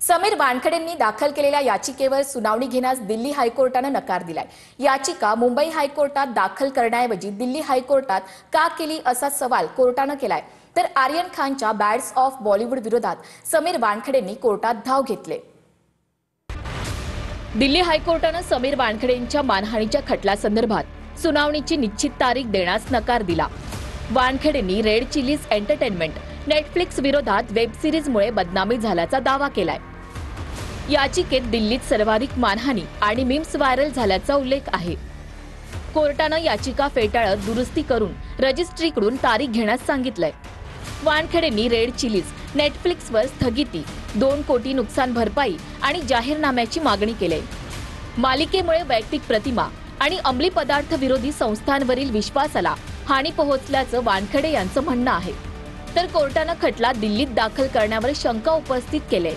समीर वानखेडेंनी दाखल केलेल्या याचिकेवर सुनावणी घेण्यास दिल्ली हायकोर्टाने नकार दिलाय। याचिका मुंबई हायकोर्टात दाखल करण्याऐवजी दिल्ली हायकोर्टात का केली असा सवाल कोर्टाने केलाय। तर आर्यन खानच्या बॅड्स ऑफ बॉलिवूड विरोधात समीर वानखेडेंनी कोर्टात धाव घेतली। दिल्ली हायकोर्टाने समीर वानखेडेंच्या मानहानीच्या खटल्यासंदर्भात सुनावणीची निश्चित तारीख देण्यास नकार दिला। वानखेडेंनी रेड चिलीज एंटरटेनमेंट नेटफ्लिक्स विरोधात वेब सिरीजमुळे बदनामी झाल्याचा दावा केलाय। याचिकेत दिल्लीत सर्वाधिक मानहानी आणि मीम्स व्हायरल झाल्याचा उल्लेख आहे। कोर्टाने याचिका फेटाळत दुरुस्ती करून रजिस्ट्रीकडून तारीख घेण्यास सांगितलंय। वानखेडेंनी रेड चिलीज नेटफ्लिक्सवर स्थगिती, 2 कोटी नुकसान भरपाई आणि जाहीरनाम्याची मागणी केली। मालिकेमुळे वैयक्तिक प्रतिमा आणि अंमली पदार्थ विरोधी संस्थांवरील विश्वासाला हानी पोहोचल्याचं वानखेडे यांचं म्हणणं आहे। तर कोर्टाने खटला दिल्लीत दाखल करण्यावर शंका उपस्थित केली।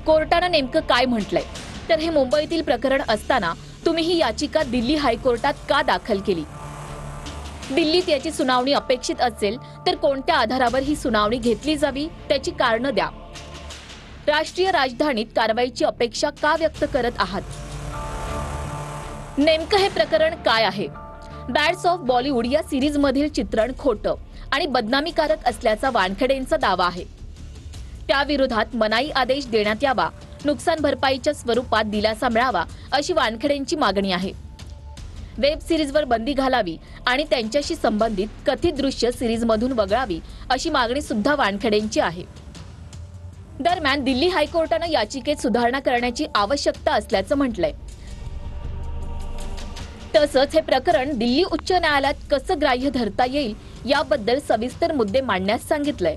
कोर्टाने नेमकं काय म्हटलंय तर हे मुंबईतील प्रकरण असताना तुम्ही ही याचिका दिल्ली हायकोर्टात का दाखल केली? दिल्लीत याची सुनावणी अपेक्षित असेल तर कोणत्या आधारावर ही सुनावणी घेतली जावी त्याची कारणं द्या। राष्ट्रीय राजधानीत कारवाईची अपेक्षा का व्यक्त करत आहात? नेमकं हे प्रकरण काय आहे? बॅड्स ऑफ बॉलिवूड या सिरीज मधील चित्रण खोटं आणि बदनामीकारक असल्याचा वानखेडेंचा दावा आहे। त्याविरोधात मनाई आदेश देण्यात यावा, नुकसान भरपाईच्या स्वरूपात दिलासा मिळावा अशी वानखेडेंची मागणी आहे। वेब सिरीजवर बंदी घालावी आणि त्यांच्याशी संबंधित कथित दृश्य सिरीजमधून वगळावी अशी मागणी सुद्धा वानखेडेंची आहे। दरम्यान दिल्ली हायकोर्टाने याचिकेत सुधारणा करण्याची आवश्यकता असल्याचं म्हटलंय। तसंच हे प्रकरण दिल्ली उच्च न्यायालयात कसं ग्राह्य धरता येईल याबद्दल सविस्तर मुद्दे मांडण्यास सांगितलंय।